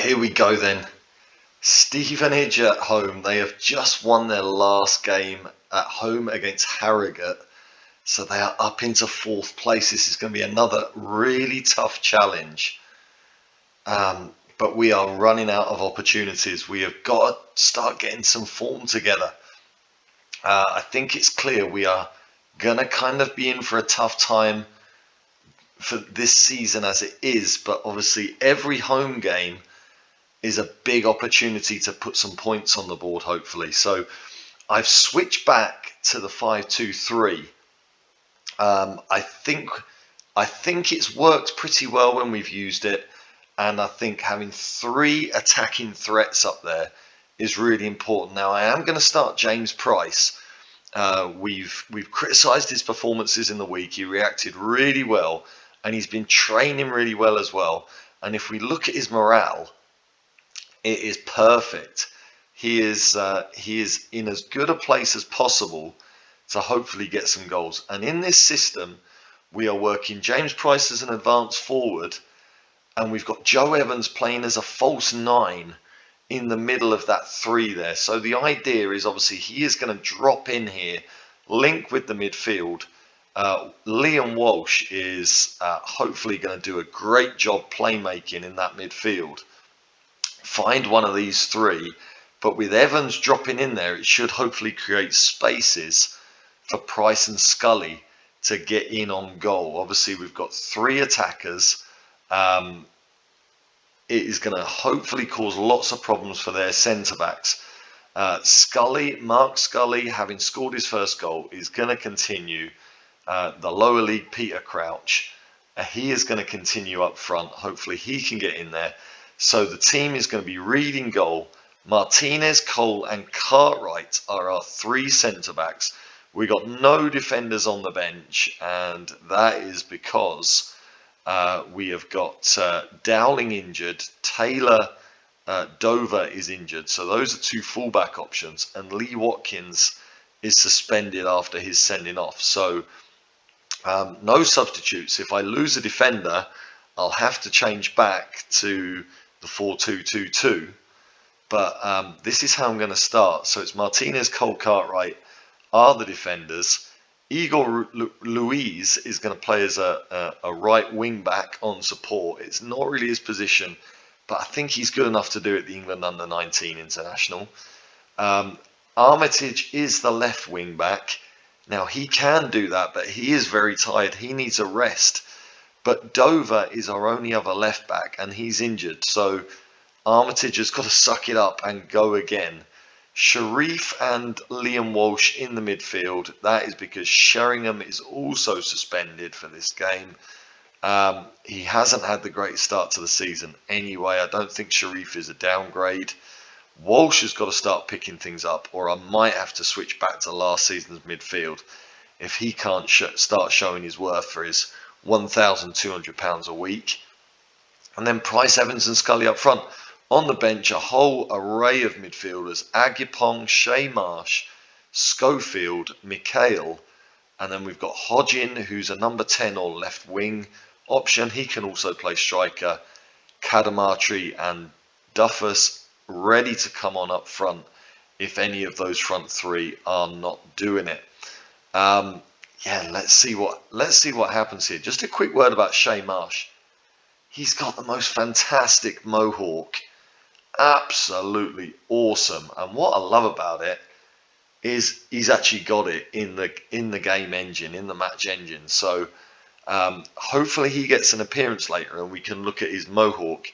here we go then. Stevenage at home. They have just won their last game at home against Harrogate. So they are up into 4th place. This is going to be another really tough challenge. But we are running out of opportunities. We have got to start getting some form together. I think it's clear we are going to kind of be in for a tough time for this season as it is. But obviously every home game is a big opportunity to put some points on the board, hopefully. So I've switched back to the 5-2-3. I think it's worked pretty well when we've used it, and I think having 3 attacking threats up there is really important. Now I am going to start James Price. We've criticised his performances in the week. He reacted really well, and he's been training really well as well. And if we look at his morale, it is perfect. He is in as good a place as possible to hopefully get some goals. And in this system, we are working James Price as an advanced forward, and we've got Joe Evans playing as a false 9 in the middle of that 3 there. So the idea is obviously he is going to drop in here, link with the midfield. Liam Walsh is hopefully going to do a great job playmaking in that midfield. Find one of these 3, but with Evans dropping in there, it should hopefully create spaces for Price and Scully to get in on goal. Obviously, we've got 3 attackers. It is going to hopefully cause lots of problems for their centre-backs. Mark Scully, having scored his first goal, is going to continue. The lower league, Peter Crouch, he is going to continue up front. Hopefully, he can get in there. So the team is going to be reading goal. Martinez, Cole and Cartwright are our 3 centre-backs. We got no defenders on the bench, and that is because we have got Dowling injured, Taylor Dover is injured. So those are 2 fullback options, and Lee Watkins is suspended after his sending off. So no substitutes. If I lose a defender, I'll have to change back to the 4-2-2-2, but this is how I'm going to start. So it's Martinez, Cole, Cartwright are the defenders. Igor Luiz is going to play as a right wing back on support. It's not really his position, but I think he's good enough to do it at the England Under-19 International. Armitage is the left wing back. Now he can do that, but he is very tired. He needs a rest. But Dover is our only other left back, and he's injured. So Armitage has got to suck it up and go again. Sharif and Liam Walsh in the midfield. That is because Sheringham is also suspended for this game. He hasn't had the great start to the season anyway. I don't think Sharif is a downgrade. Walsh has got to start picking things up, or I might have to switch back to last season's midfield if he can't start showing his worth for his £1,200 a week. And then Price, Evans and Scully up front. On the bench, a whole array of midfielders: Agipong, Shea Marsh, Schofield, Mikhail, and then we've got Hodgin, who's a number 10 or left wing option. He can also play striker. Kadamatri and Duffus ready to come on up front if any of those front 3 are not doing it. Let's see what happens here. Just a quick word about Shea Marsh. He's got the most fantastic mohawk. Absolutely awesome. And what I love about it is he's actually got it in the game engine, in the match engine. So hopefully he gets an appearance later and we can look at his mohawk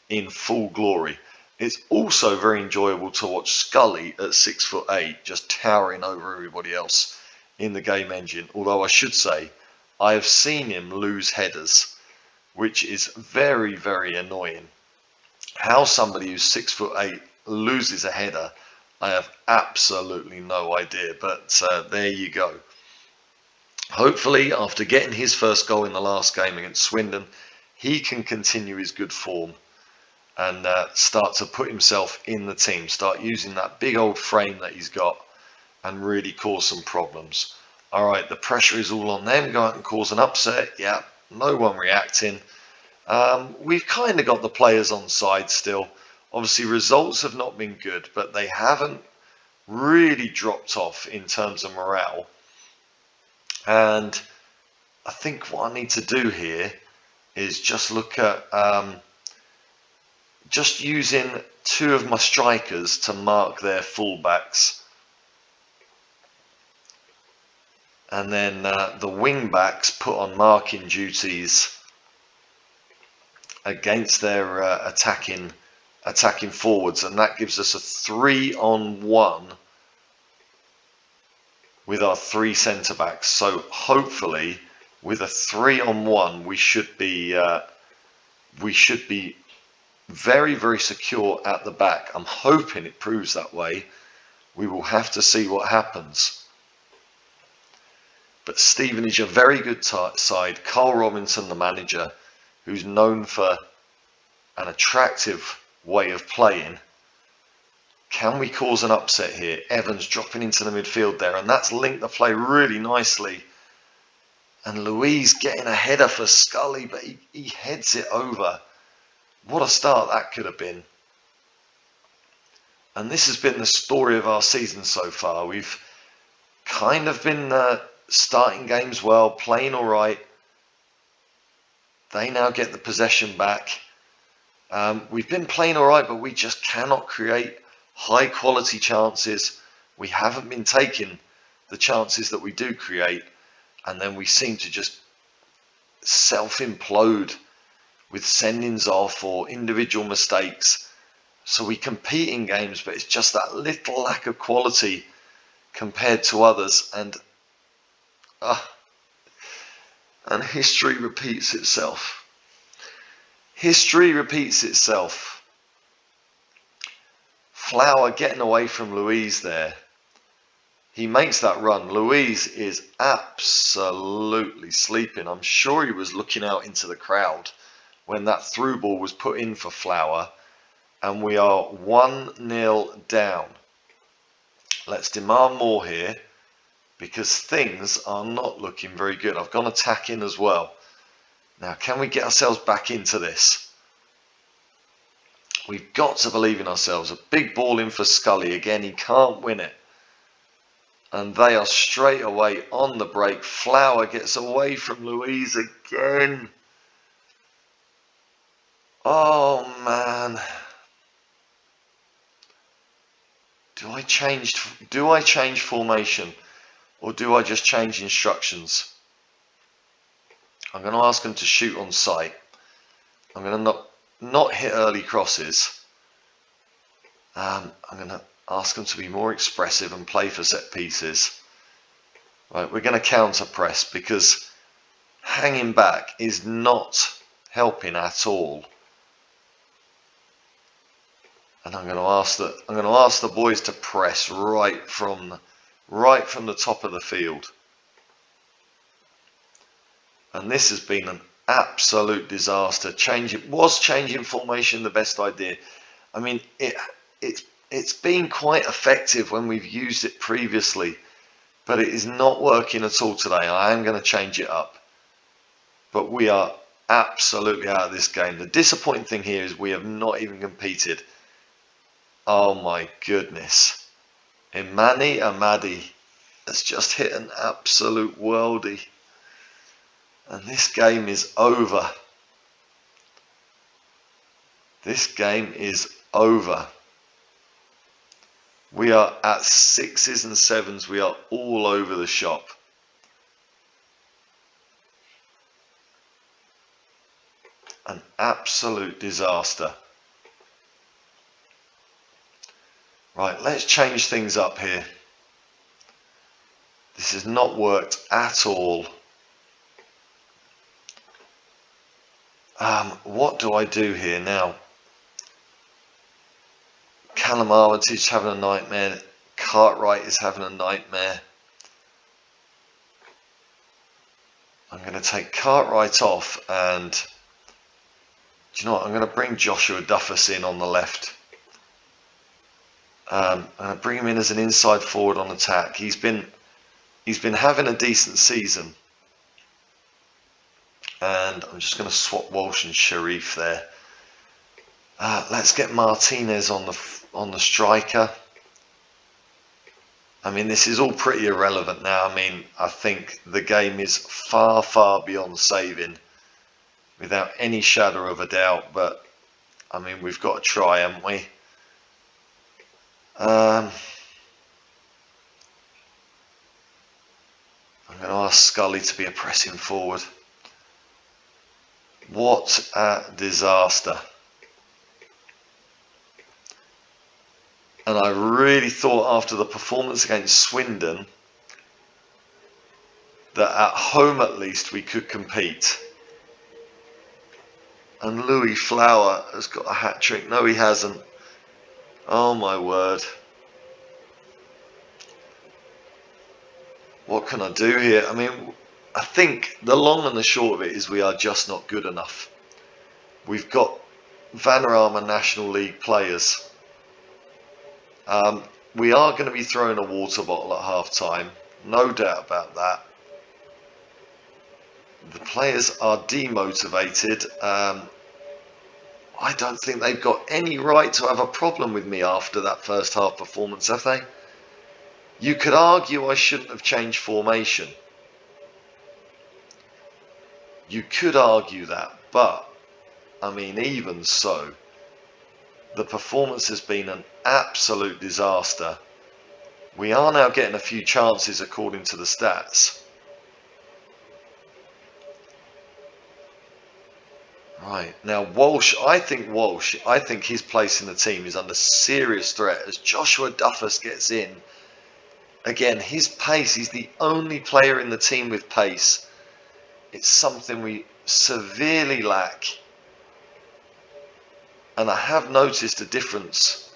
in full glory. It's also very enjoyable to watch Scully at 6'8", just towering over everybody else in the game engine. Although I should say, I have seen him lose headers, which is very, very annoying. How somebody who's 6'8" loses a header, I have absolutely no idea. But there you go. Hopefully, after getting his first goal in the last game against Swindon, he can continue his good form and start to put himself in the team, start using that big old frame that he's got and really cause some problems. All right, the pressure is all on them. Go out and cause an upset. Yeah, no one reacting. We've kind of got the players on side still. Obviously, results have not been good, but they haven't really dropped off in terms of morale. And I think what I need to do here is just look at just using two of my strikers to mark their fullbacks. And then the wing backs put on marking duties against their attacking forwards, and that gives us a 3-on-1 with our three centre backs. So hopefully, with a 3-on-1, we should be very, very secure at the back. I'm hoping it proves that way. We will have to see what happens. But Stevenage, a very good side. Carl Robinson, the manager, who's known for an attractive way of playing. Can we cause an upset here? Evans dropping into the midfield there, and that's linked the play really nicely. And Louise getting a header for Scully, but he heads it over. What a start that could have been. And this has been the story of our season so far. We've kind of been starting games well, playing all right. They now get the possession back. We've been playing all right, but we just cannot create high quality chances. We haven't been taking the chances that we do create, and then we seem to just self-implode with sendings off or individual mistakes. So we compete in games, but it's just that little lack of quality compared to others, and history repeats itself. History repeats itself. Flower getting away from Louise there. He makes that run. Louise is absolutely sleeping. I'm sure he was looking out into the crowd when that through ball was put in for Flower. And we are 1-0 down. Let's demand more here, because things are not looking very good. I've gone attacking as well. Now, can we get ourselves back into this? We've got to believe in ourselves. A big ball in for Scully. Again, he can't win it. And they are straight away on the break. Flower gets away from Louise again. Oh, man. Do I change formation, or do I just change instructions? I'm going to ask them to shoot on sight. I'm going to not hit early crosses. I'm going to ask them to be more expressive and play for set pieces. Right, we're going to counter press, because hanging back is not helping at all. And I'm going to ask the boys to press right from the top of the field. And this has been an absolute disaster. Was changing formation the best idea? I mean, it's been quite effective when we've used it previously, but it is not working at all today. I am going to change it up. But we are absolutely out of this game. The disappointing thing here is we have not even competed. Oh my goodness. Imani Amadi has just hit an absolute worldie. And this game is over. This game is over. We are at 6s and 7s. We are all over the shop. An absolute disaster. Right, let's change things up here. This has not worked at all. What do I do here now? Callum Armitage is having a nightmare. Cartwright is having a nightmare. I'm going to take Cartwright off, and do you know what? I'm going to bring Joshua Duffus in on the left. I'm going to bring him in as an inside forward on attack. He's been having a decent season. And I'm just going to swap Walsh and Sharif there. Let's get Martinez on the striker. I mean, this is all pretty irrelevant now. I mean, I think the game is far, far beyond saving, without any shadow of a doubt. But I mean, we've got to try, haven't we? I'm going to ask Scully to be a pressing forward. What a disaster. And I really thought after the performance against Swindon that at home at least we could compete. And Louis Flower has got a hat-trick. No, he hasn't. Oh my word. What can I do here? I mean, I think the long and the short of it is we are just not good enough. We've got Vanarama National League players. We are going to be throwing a water bottle at half time. No doubt about that. The players are demotivated. I don't think they've got any right to have a problem with me after that first half performance, have they? You could argue I shouldn't have changed formation. You could argue that, but I mean, even so, the performance has been an absolute disaster. We are now getting a few chances according to the stats. Right, now Walsh, I think his place in the team is under serious threat as Joshua Duffus gets in. Again, his pace, he's the only player in the team with pace. It's something we severely lack. And I have noticed a difference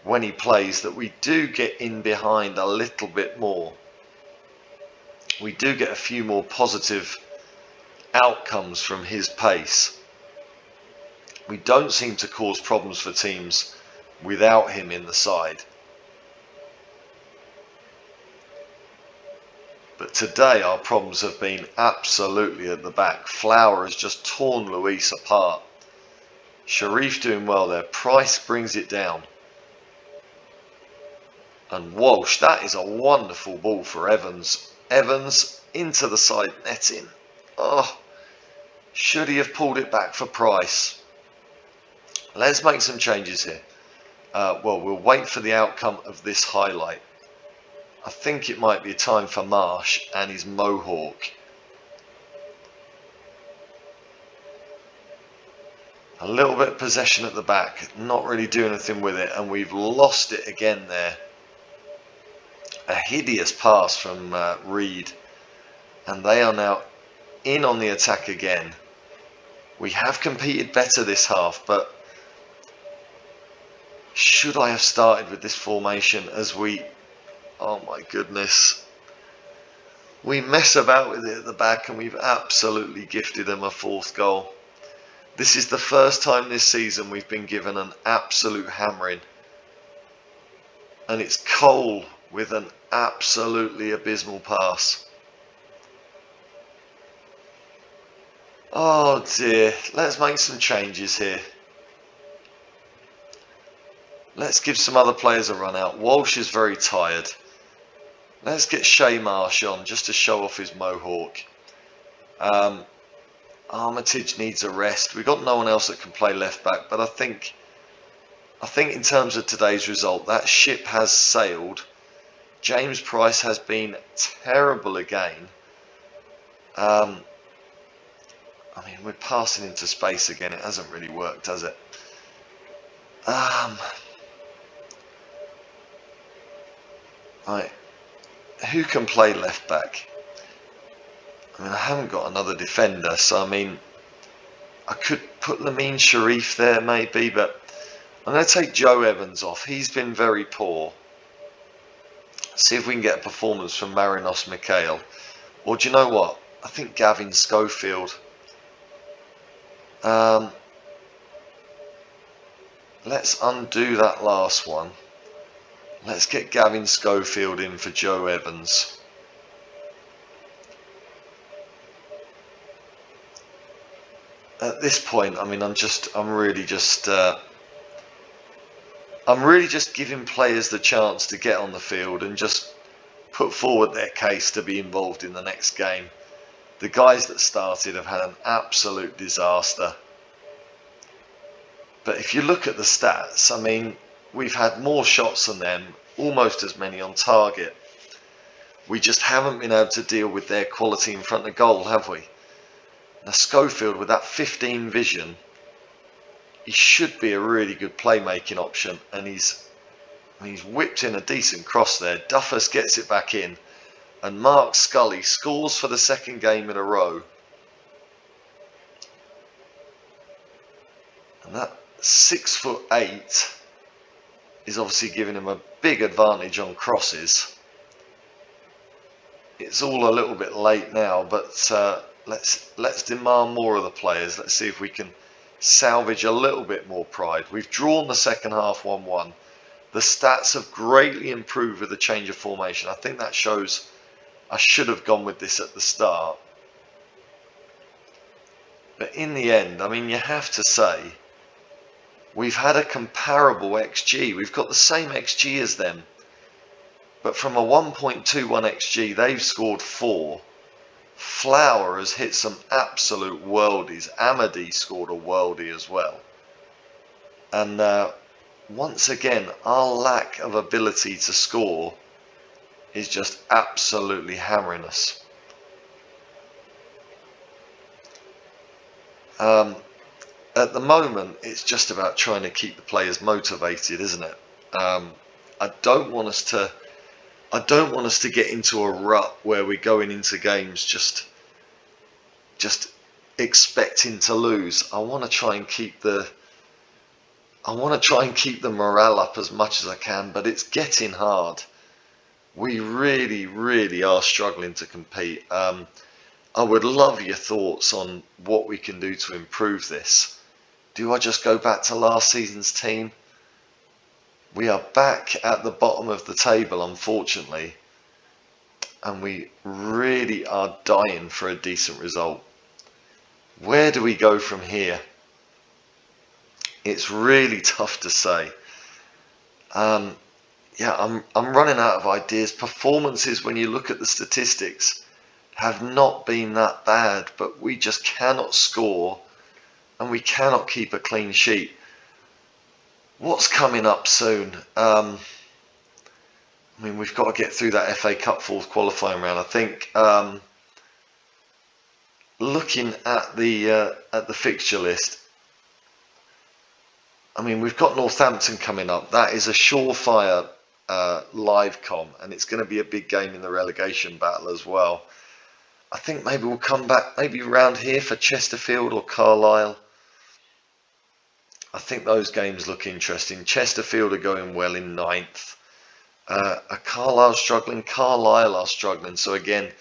when he plays, that we do get in behind a little bit more. We do get a few more positive outcomes from his pace. We don't seem to cause problems for teams without him in the side. But today our problems have been absolutely at the back. Flower has just torn Luis apart. Sharif doing well there. Price brings it down. And Walsh, that is a wonderful ball for Evans. Evans into the side netting. Oh, should he have pulled it back for Price? Let's make some changes here. Well, we'll wait for the outcome of this highlight. I think it might be time for Marsh and his Mohawk. A little bit of possession at the back, not really doing anything with it, and we've lost it again there. A hideous pass from Reed, and they are now in on the attack again. We have competed better this half, but should I have started with this formation as we... Oh my goodness. We mess about with it at the back and we've absolutely gifted them a fourth goal. This is the first time this season we've been given an absolute hammering. And it's Cole with an absolutely abysmal pass. Oh dear. Let's make some changes here. Let's give some other players a run out. Walsh is very tired. Let's get Shay Marsh on just to show off his Mohawk. Armitage needs a rest. We've got no one else that can play left back, but I think in terms of today's result, that ship has sailed. James Price has been terrible again. I mean, we're passing into space again. It hasn't really worked, has it? Right. Who can play left back? I mean, I haven't got another defender, so I mean, I could put Lamine Sharif there maybe, but I'm going to take Joe Evans off. He's been very poor. See if we can get a performance from Marinos Mikhail. Or do you know what? I think Gavin Schofield. Let's undo that last one. Let's get Gavin Schofield in for Joe Evans. At this point, I mean, I'm really just I'm really just giving players the chance to get on the field and just put forward their case to be involved in the next game. The guys that started have had an absolute disaster. But if you look at the stats, I mean, we've had more shots than them, almost as many on target. We just haven't been able to deal with their quality in front of goal, have we? Now Schofield, with that 15 vision, he should be a really good playmaking option, and he's whipped in a decent cross there. Duffus gets it back in, and Mark Scully scores for the second game in a row. And that 6'8" is obviously giving him a big advantage on crosses. It's all a little bit late now, but let's demand more of the players. Let's see if we can salvage a little bit more pride. We've drawn the second half 1-1. The stats have greatly improved with the change of formation. I think that shows I should have gone with this at the start. But in the end, I mean, you have to say, we've had a comparable XG. We've got the same XG as them. But from a 1.21 XG, they've scored 4. Flower has hit some absolute worldies. Amadi scored a worldie as well. And once again, our lack of ability to score is just absolutely hammering us. At the moment, it's just about trying to keep the players motivated, isn't it? I don't want us to get into a rut where we're going into games just expecting to lose. I want to try and keep the morale up as much as I can, but it's getting hard. We really, really are struggling to compete. I would love your thoughts on what we can do to improve this. Do I just go back to last season's team? We are back at the bottom of the table, unfortunately, and we really are dying for a decent result. Where do we go from here? It's really tough to say. Yeah, I'm running out of ideas. Performances, when you look at the statistics, have not been that bad, but we just cannot score and we cannot keep a clean sheet. What's coming up soon? I mean, we've got to get through that FA Cup fourth qualifying round. I think looking at the fixture list, I mean, we've got Northampton coming up. That is a surefire live com, and it's going to be a big game in the relegation battle as well. I think maybe we'll come back maybe around here for Chesterfield or Carlisle. I think those games look interesting. Chesterfield are going well in 9th. Are Carlisle struggling? Carlisle are struggling. So again,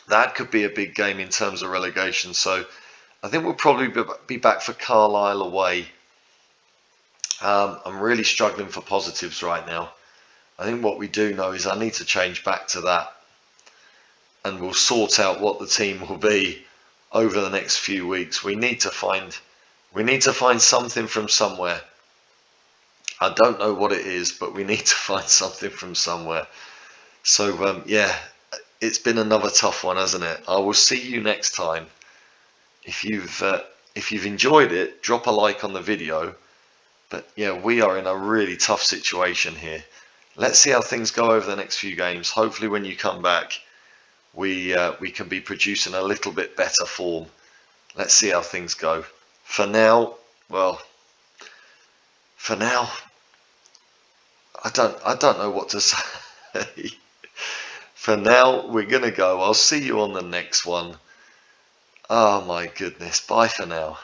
that could be a big game in terms of relegation. So I think we'll probably be back for Carlisle away. I'm really struggling for positives right now. I think what we do know is I need to change back to that, and we'll sort out what the team will be over the next few weeks. We need to find something from somewhere. I don't know what it is, but we need to find something from somewhere. So yeah, it's been another tough one, hasn't it? I will see you next time. If you've enjoyed it, drop a like on the video. But yeah, we are in a really tough situation here. Let's see how things go over the next few games. Hopefully when you come back, we can be producing a little bit better form. Let's see how things go. For now, well, I don't know what to say. For now, we're gonna go. I'll see you on the next one. Oh my goodness. Bye for now.